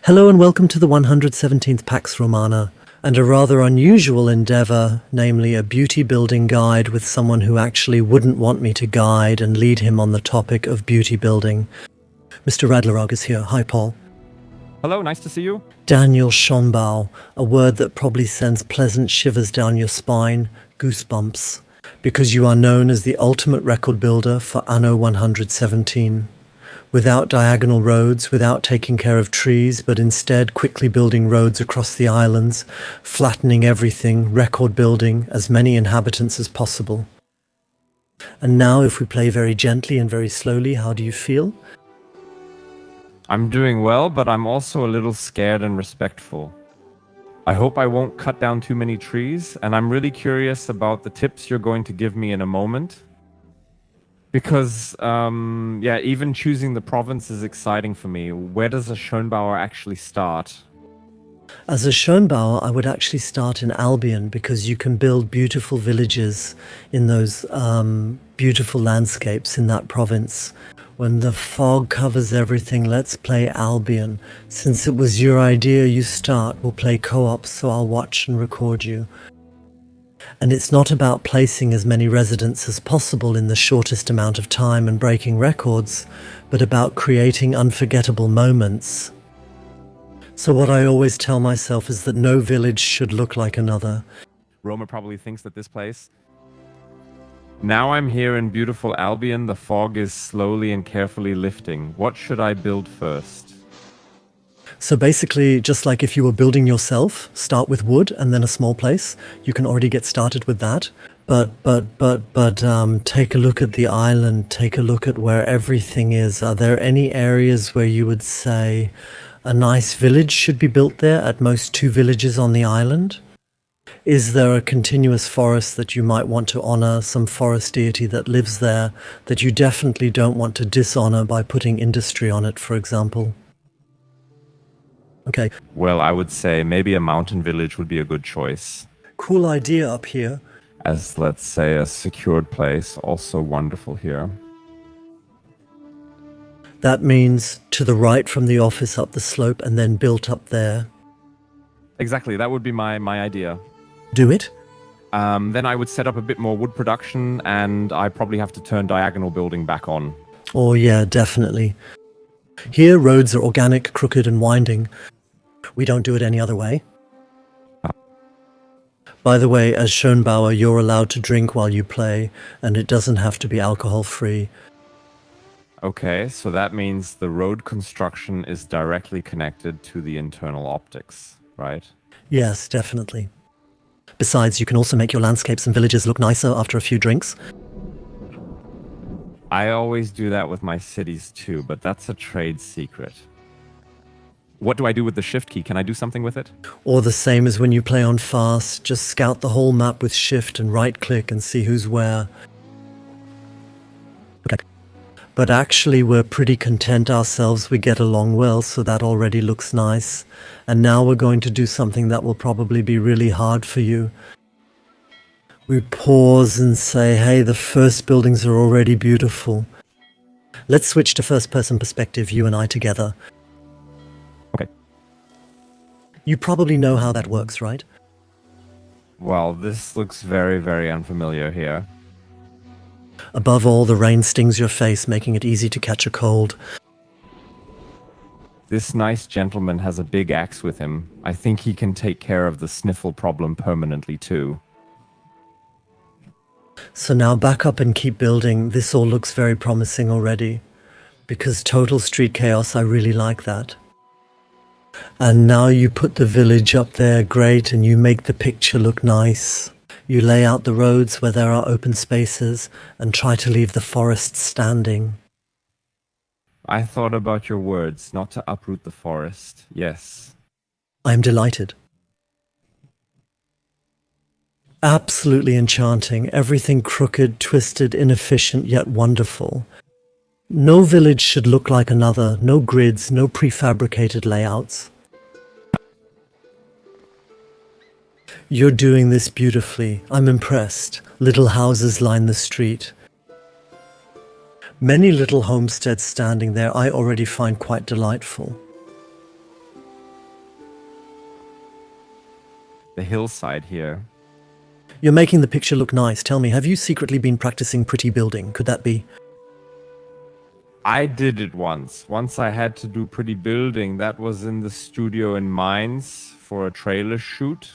Hello and welcome to the 117th Pax Romana, and a rather unusual endeavour, namely a beauty building guide with someone who actually wouldn't want me to guide and lead him on the topic of beauty building. Mr. Radlerog is here. Hi, Paul. Hello, nice to see you. Daniel Schonbau, a word that probably sends pleasant shivers down your spine, goosebumps, because you are known as the ultimate record builder for Anno 117. Without diagonal roads, without taking care of trees, but instead quickly building roads across the islands, flattening everything, record building as many inhabitants as possible. And now if we play very gently and very slowly, how do you feel? I'm doing well, but I'm also a little scared and respectful. I hope I won't cut down too many trees, and I'm really curious about the tips you're going to give me in a moment. Because, even choosing the province is exciting for me. Where does a Schönbauer actually start? As a Schönbauer, I would actually start in Albion because you can build beautiful villages in those beautiful landscapes in that province. When the fog covers everything, let's play Albion. Since it was your idea, you start. We'll play co-op, so I'll watch and record you. And it's not about placing as many residents as possible in the shortest amount of time and breaking records, but about creating unforgettable moments. So what I always tell myself is that no village should look like another. Roma probably thinks that this place. Now I'm here in beautiful Albion. The fog is slowly and carefully lifting. What should I build first? So basically, just like if you were building yourself, start with wood and then a small place. You can already get started with that. But take a look at the island. Take a look at where everything is. Are there any areas where you would say a nice village should be built there? At most 2 villages on the island. Is there a continuous forest that you might want to honor, some forest deity that lives there that you definitely don't want to dishonor by putting industry on it, for example? Okay. Well, I would say maybe a mountain village would be a good choice. Cool idea up here. As, let's say, a secured place, also wonderful here. That means to the right from the office up the slope and then built up there. Exactly, that would be my idea. Do it? Then I would set up a bit more wood production, and I probably have to turn diagonal building back on. Oh yeah, definitely. Here, roads are organic, crooked, and winding. We don't do it any other way. By the way, as Schönbauer, you're allowed to drink while you play, and it doesn't have to be alcohol-free. Okay, so that means the road construction is directly connected to the internal optics, right? Yes, definitely. Besides, you can also make your landscapes and villages look nicer after a few drinks. I always do that with my cities too, but that's a trade secret. What do I do with the shift key? Can I do something with it? Or the same as when you play on fast, just scout the whole map with shift and right-click and see who's where. Okay. But actually we're pretty content ourselves, we get along well, so that already looks nice. And now we're going to do something that will probably be really hard for you. We pause and say, hey, the first buildings are already beautiful. Let's switch to first-person perspective, you and I together. Okay. You probably know how that works, right? Well, this looks very, very unfamiliar here. Above all, the rain stings your face, making it easy to catch a cold. This nice gentleman has a big axe with him. I think he can take care of the sniffle problem permanently too. So now back up and keep building. This all looks very promising already. Because total street chaos, I really like that. And now you put the village up there, great, and you make the picture look nice. You lay out the roads where there are open spaces and try to leave the forest standing. I thought about your words, not to uproot the forest. Yes. I am delighted. Absolutely enchanting. Everything crooked, twisted, inefficient, yet wonderful. No village should look like another. No grids, no prefabricated layouts. You're doing this beautifully. I'm impressed. Little houses line the street. Many little homesteads standing there I already find quite delightful. the hillside here. You're making the picture look nice. Tell me, have you secretly been practicing pretty building? Could that be? I did it once. Once I had to do pretty building. That was in the studio in Mainz for a trailer shoot.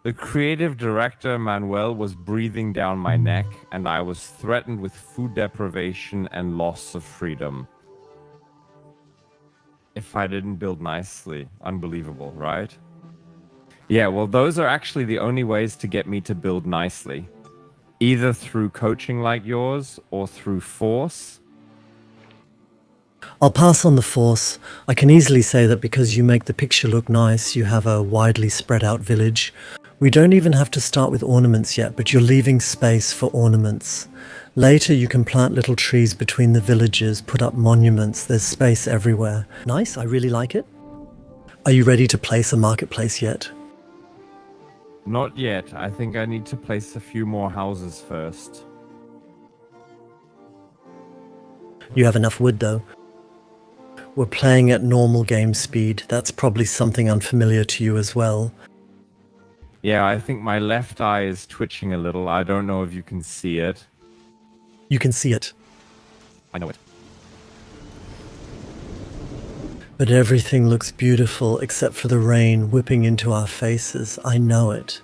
The creative director, Manuel, was breathing down my neck, and I was threatened with food deprivation and loss of freedom if I didn't build nicely. Unbelievable, right? Yeah, well, those are actually the only ways to get me to build nicely. Either through coaching like yours or through force. I'll pass on the force. I can easily say that because you make the picture look nice, you have a widely spread out village. We don't even have to start with ornaments yet, but you're leaving space for ornaments. Later you can plant little trees between the villages, put up monuments, there's space everywhere. Nice, I really like it. Are you ready to place a marketplace yet? Not yet. I think I need to place a few more houses first. You have enough wood though. We're playing at normal game speed. That's probably something unfamiliar to you as well. Yeah, I think my left eye is twitching a little. I don't know if you can see it. You can see it. I know it. But everything looks beautiful except for the rain whipping into our faces. I know it.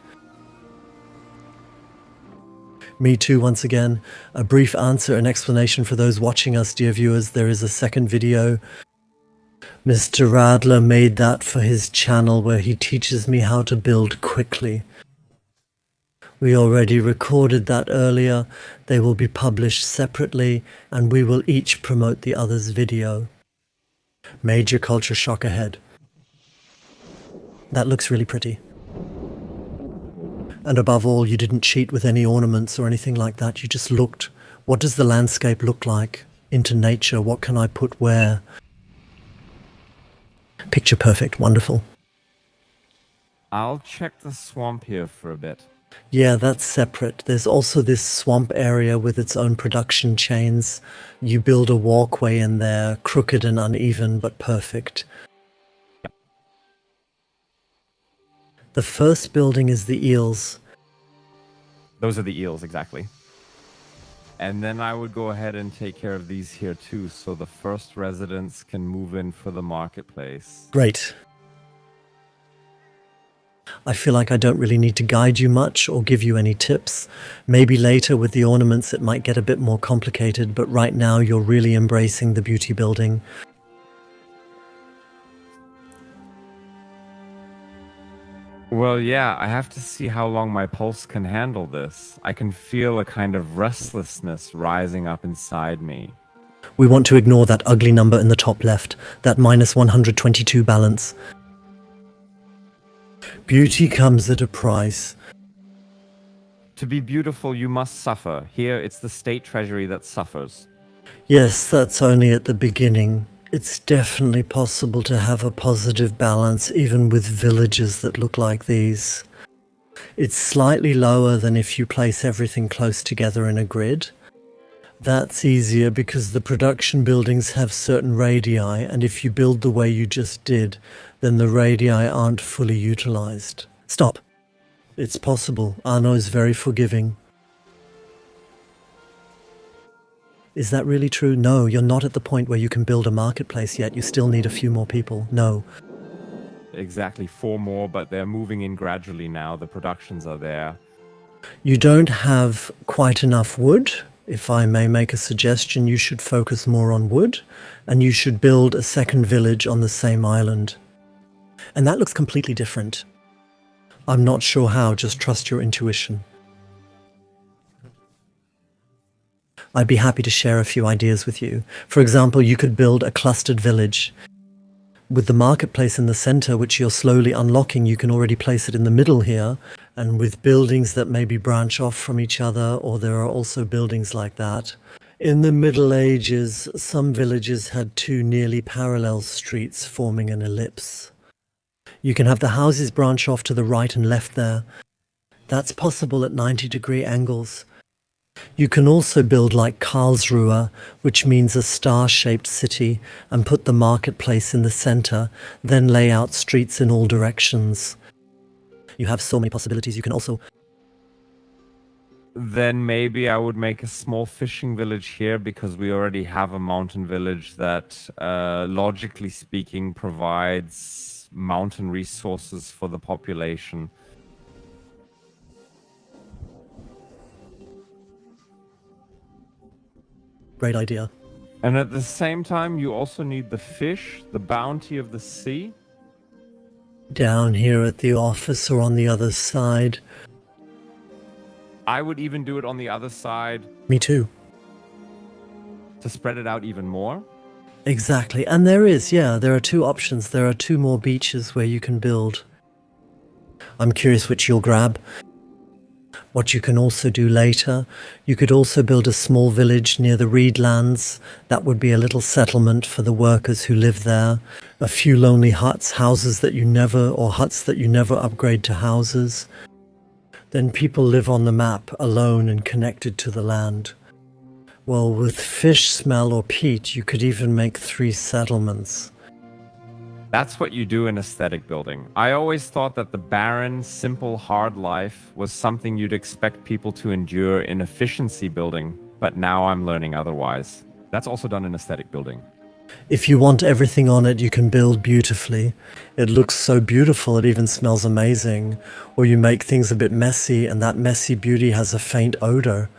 Me too, once again. A brief answer and explanation for those watching us, dear viewers. There is a second video. Mr. Radler made that for his channel where he teaches me how to build quickly. We already recorded that earlier. They will be published separately and we will each promote the other's video. Major culture shock ahead. That looks really pretty. And above all, you didn't cheat with any ornaments or anything like that. You just looked. What does the landscape look like? Into nature. What can I put where? Picture perfect. Wonderful. I'll check the swamp here for a bit. Yeah, that's separate. There's also this swamp area with its own production chains. You build a walkway in there, crooked and uneven, but perfect. Yep. The first building is the eels. Those are the eels, exactly. And then I would go ahead and take care of these here too, so the first residents can move in for the marketplace. Great. I feel like I don't really need to guide you much or give you any tips. Maybe later with the ornaments it might get a bit more complicated, but right now you're really embracing the beauty building. Well, yeah, I have to see how long my pulse can handle this. I can feel a kind of restlessness rising up inside me. We want to ignore that ugly number in the top left, that minus 122 balance. Beauty comes at a price. To be beautiful, you must suffer. Here, it's the state treasury that suffers. Yes, that's only at the beginning. It's definitely possible to have a positive balance even with villages that look like these. It's slightly lower than if you place everything close together in a grid. That's easier because the production buildings have certain radii, and if you build the way you just did, then the radii aren't fully utilized. Stop. It's possible. Anno is very forgiving. Is that really true? No, you're not at the point where you can build a marketplace yet. You still need a few more people. No. Exactly, 4 more, but they're moving in gradually now. The productions are there. You don't have quite enough wood. If I may make a suggestion, you should focus more on wood, and you should build a second village on the same island. And that looks completely different. I'm not sure how, just trust your intuition. I'd be happy to share a few ideas with you. For example, you could build a clustered village. With the marketplace in the center, which you're slowly unlocking, you can already place it in the middle here. And with buildings that maybe branch off from each other, or there are also buildings like that. In the Middle Ages, some villages had 2 nearly parallel streets forming an ellipse. You can have the houses branch off to the right and left there. That's possible at 90-degree angles. You can also build like Karlsruhe, which means a star-shaped city, and put the marketplace in the center, then lay out streets in all directions. You have so many possibilities. You can also... Then maybe I would make a small fishing village here because we already have a mountain village that, logically speaking, provides mountain resources for the population. Great idea. And at the same time, you also need the fish, the bounty of the sea. Down here at the office or on the other side. I would even do it on the other side. Me too. To spread it out even more. Exactly. And there are two options. There are two more beaches where you can build. I'm curious which you'll grab. What you can also do later, you could also build a small village near the reedlands. That would be a little settlement for the workers who live there. A few lonely huts, huts that you never upgrade to houses. Then people live on the map alone and connected to the land. Well, with fish smell or peat, you could even make 3 settlements. That's what you do in aesthetic building. I always thought that the barren, simple, hard life was something you'd expect people to endure in efficiency building, but now I'm learning otherwise. That's also done in aesthetic building. If you want everything on it, you can build beautifully. It looks so beautiful, it even smells amazing. Or you make things a bit messy, and that messy beauty has a faint odor.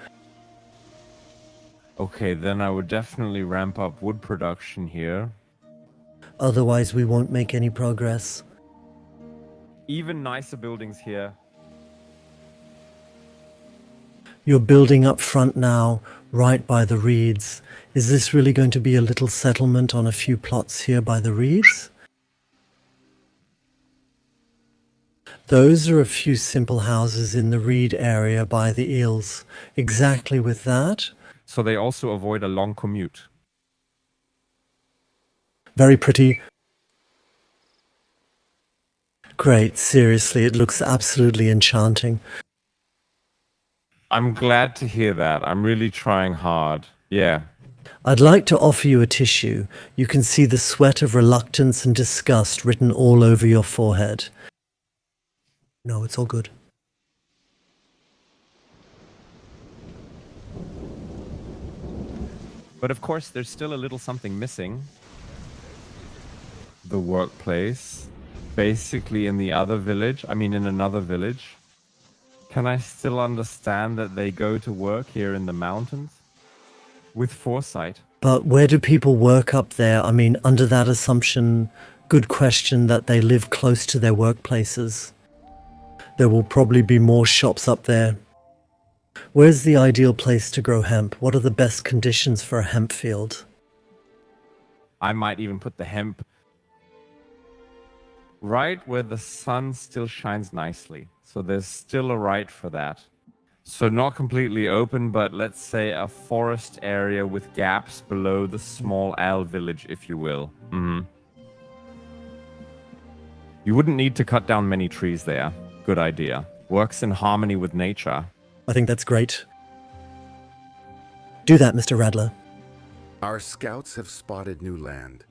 Okay, then I would definitely ramp up wood production here. Otherwise, we won't make any progress. Even nicer buildings here. You're building up front now, right by the reeds. Is this really going to be a little settlement on a few plots here by the reeds? Those are a few simple houses in the reed area by the eels. Exactly with that. So they also avoid a long commute. Very pretty. Great, seriously, it looks absolutely enchanting. I'm glad to hear that. I'm really trying hard. Yeah. I'd like to offer you a tissue. You can see the sweat of reluctance and disgust written all over your forehead. No, it's all good. But of course, there's still a little something missing. The workplace. Basically in another village. Can I still understand that they go to work here in the mountains? With foresight. But where do people work up there? I mean, under that assumption, good question that they live close to their workplaces. There will probably be more shops up there. Where's the ideal place to grow hemp? What are the best conditions for a hemp field? I might even put the hemp right where the sun still shines nicely. So there's still a right for that. So not completely open, but let's say a forest area with gaps below the small owl village, if you will. You wouldn't need to cut down many trees there. Good idea. Works in harmony with nature. I think that's great. Do that, Mr. Radler. Our scouts have spotted new land.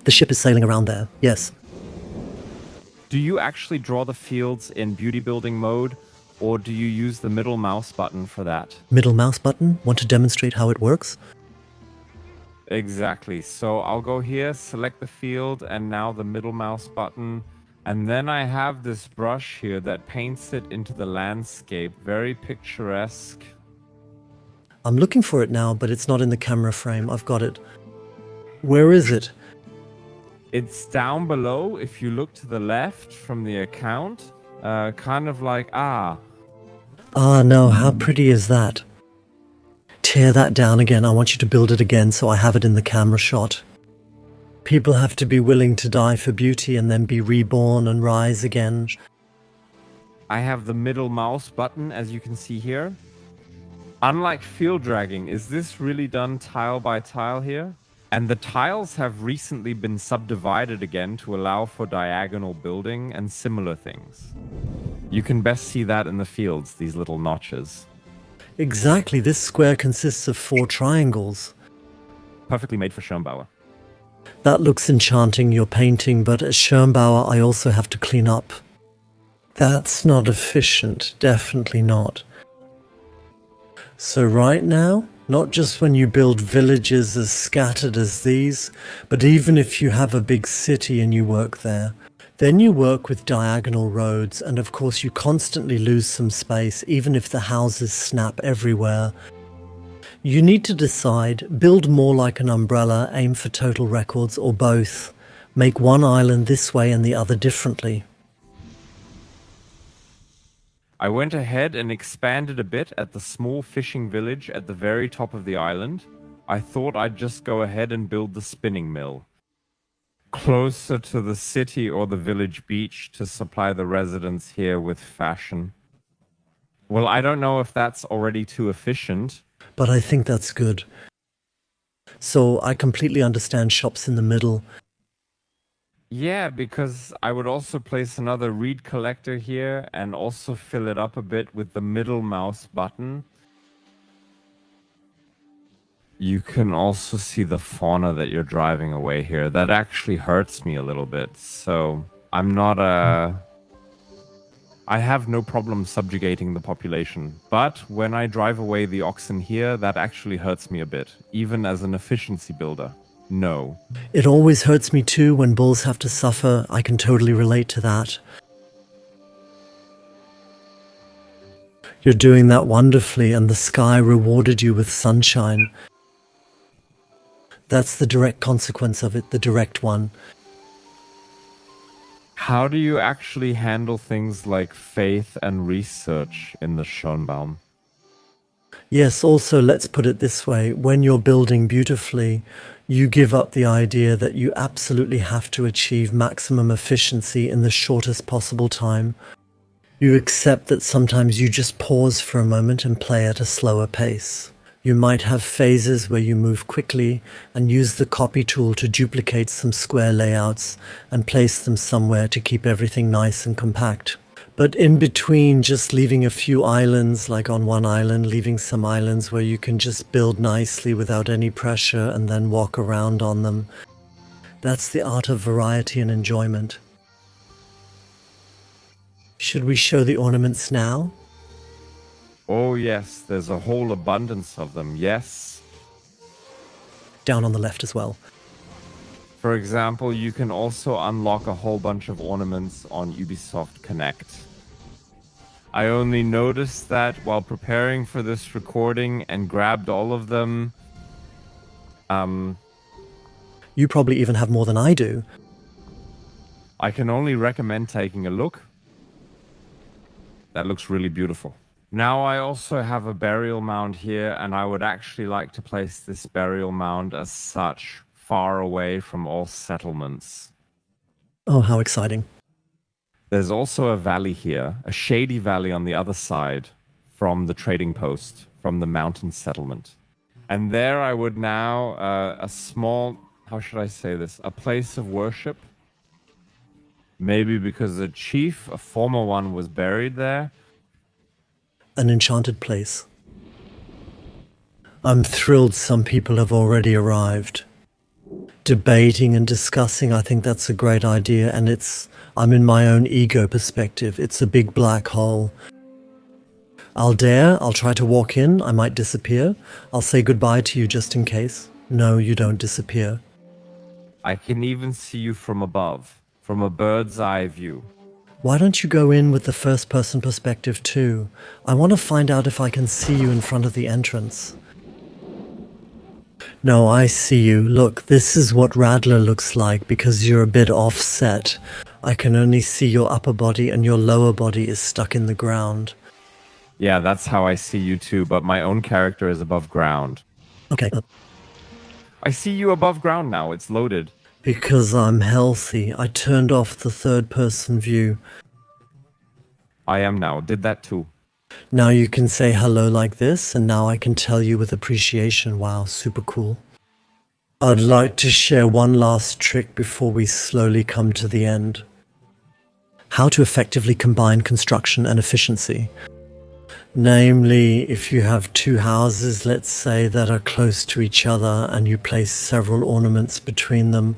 The ship is sailing around there, yes. Do you actually draw the fields in beauty building mode, or do you use the middle mouse button for that? Middle mouse button? Want to demonstrate how it works? Exactly. So I'll go here, select the field, and now the middle mouse button. And then I have this brush here that paints it into the landscape. Very picturesque. I'm looking for it now, but it's not in the camera frame. I've got it. Where is it? It's down below if you look to the left from the account. Kind of like, Ah, no, how pretty is that? Tear that down again. I want you to build it again so I have it in the camera shot. People have to be willing to die for beauty and then be reborn and rise again. I have the middle mouse button, as you can see here. Unlike field dragging, is this really done tile by tile here? And the tiles have recently been subdivided again to allow for diagonal building and similar things. You can best see that in the fields, these little notches. Exactly, this square consists of 4 triangles. Perfectly made for Schönbauer. That looks enchanting, your painting, but as Schönbauer I also have to clean up. That's not efficient, definitely not. So right now, not just when you build villages as scattered as these, but even if you have a big city and you work there, then you work with diagonal roads, and of course you constantly lose some space even if the houses snap everywhere. You need to decide, build more like an umbrella, aim for total records, or both. Make one island this way and the other differently. I went ahead and expanded a bit at the small fishing village at the very top of the island. I thought I'd just go ahead and build the spinning mill closer to the city or the village beach to supply the residents here with fashion. Well, I don't know if that's already too efficient. But I think that's good. So I completely understand shops in the middle. Yeah, because I would also place another reed collector here and also fill it up a bit with the middle mouse button. You can also see the fauna that you're driving away here. That actually hurts me a little bit. So I'm not I have no problem subjugating the population. But when I drive away the oxen here, that actually hurts me a bit, even as an efficiency builder. No. It always hurts me too when bulls have to suffer. I can totally relate to that. You're doing that wonderfully, and the sky rewarded you with sunshine. That's the direct consequence of it, the direct one. How do you actually handle things like faith and research in the Schönbaum? Yes, also let's put it this way. When you're building beautifully, you give up the idea that you absolutely have to achieve maximum efficiency in the shortest possible time. You accept that sometimes you just pause for a moment and play at a slower pace. You might have phases where you move quickly and use the copy tool to duplicate some square layouts and place them somewhere to keep everything nice and compact. But in between, just leaving a few islands, like on one island, leaving some islands where you can just build nicely without any pressure and then walk around on them. That's the art of variety and enjoyment. Should we show the ornaments now? Oh yes, there's a whole abundance of them, yes. Down on the left as well. For example, you can also unlock a whole bunch of ornaments on Ubisoft Connect. I only noticed that while preparing for this recording and grabbed all of them. You probably even have more than I do. I can only recommend taking a look. That looks really beautiful. Now I also have a burial mound here, and I would actually like to place this burial mound as such, far away from all settlements. Oh, how exciting. There's also a valley here, a shady valley on the other side from the trading post, from the mountain settlement. And there I would now, a small, how should I say this, a place of worship. Maybe because a chief, a former one, was buried there. An enchanted place. I'm thrilled some people have already arrived. Debating and discussing, I think that's a great idea, and I'm in my own ego perspective. It's a big black hole. I'll try to walk in, I might disappear. I'll say goodbye to you just in case. No, you don't disappear. I can even see you from above, from a bird's eye view. Why don't you go in with the first-person perspective too? I want to find out if I can see you in front of the entrance. No, I see you. Look, this is what Radler looks like because you're a bit offset. I can only see your upper body and your lower body is stuck in the ground. Yeah, that's how I see you too, but my own character is above ground. Okay. I see you above ground now, it's loaded. Because I'm healthy. I turned off the third-person view. I am now, did that too. Now you can say hello like this, and now I can tell you with appreciation. Wow, super cool. I'd like to share one last trick before we slowly come to the end. How to effectively combine construction and efficiency. Namely, if you have two houses, let's say, that are close to each other and you place several ornaments between them,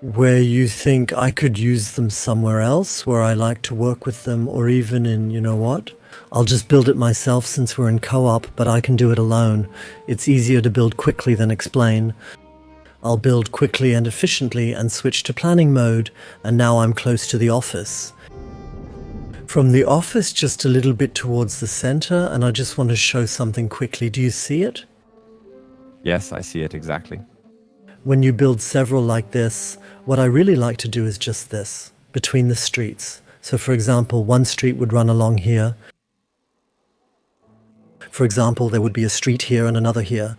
where you think I could use them somewhere else, where I like to work with them, or even in, you know what? I'll just build it myself since we're in co-op, but I can do it alone. It's easier to build quickly than explain. I'll build quickly and efficiently and switch to planning mode, and now I'm close to the office. From the office just a little bit towards the center, and I just want to show something quickly. Do you see it? Yes, I see it exactly. When you build several like this, what I really like to do is just this, between the streets. So for example, one street would run along here. For example, there would be a street here and another here.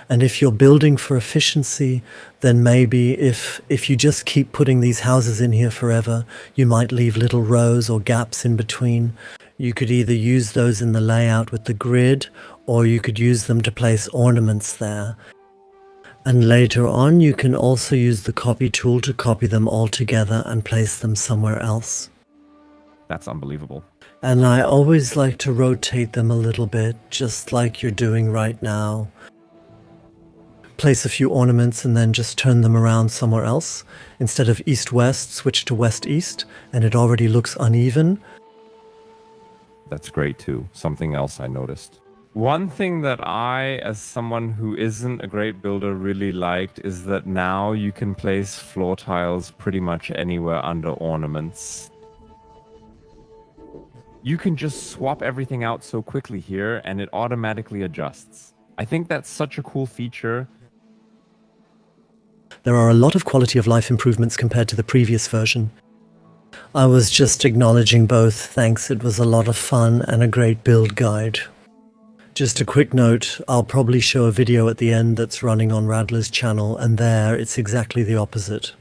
And if you're building for efficiency, then maybe if you just keep putting these houses in here forever, you might leave little rows or gaps in between. You could either use those in the layout with the grid, or you could use them to place ornaments there. And later on, you can also use the copy tool to copy them all together and place them somewhere else. That's unbelievable. And I always like to rotate them a little bit, just like you're doing right now. Place a few ornaments and then just turn them around somewhere else. Instead of east-west, switch to west-east, and it already looks uneven. That's great too. Something else I noticed. One thing that I, as someone who isn't a great builder, really liked is that now you can place floor tiles pretty much anywhere under ornaments. You can just swap everything out so quickly here and it automatically adjusts. I think that's such a cool feature. There are a lot of quality of life improvements compared to the previous version. I was just acknowledging both, thanks, it was a lot of fun and a great build guide. Just a quick note, I'll probably show a video at the end that's running on Radler's channel, and there it's exactly the opposite.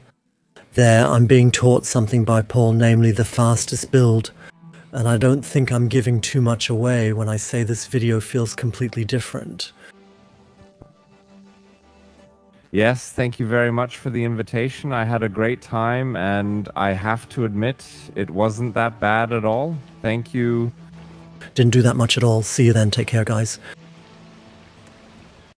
There I'm being taught something by Paul, namely the fastest build, and I don't think I'm giving too much away when I say this video feels completely different. Yes, thank you very much for the invitation. I had a great time, and I have to admit, it wasn't that bad at all. Thank you. Didn't do that much at all. See you then. Take care, guys.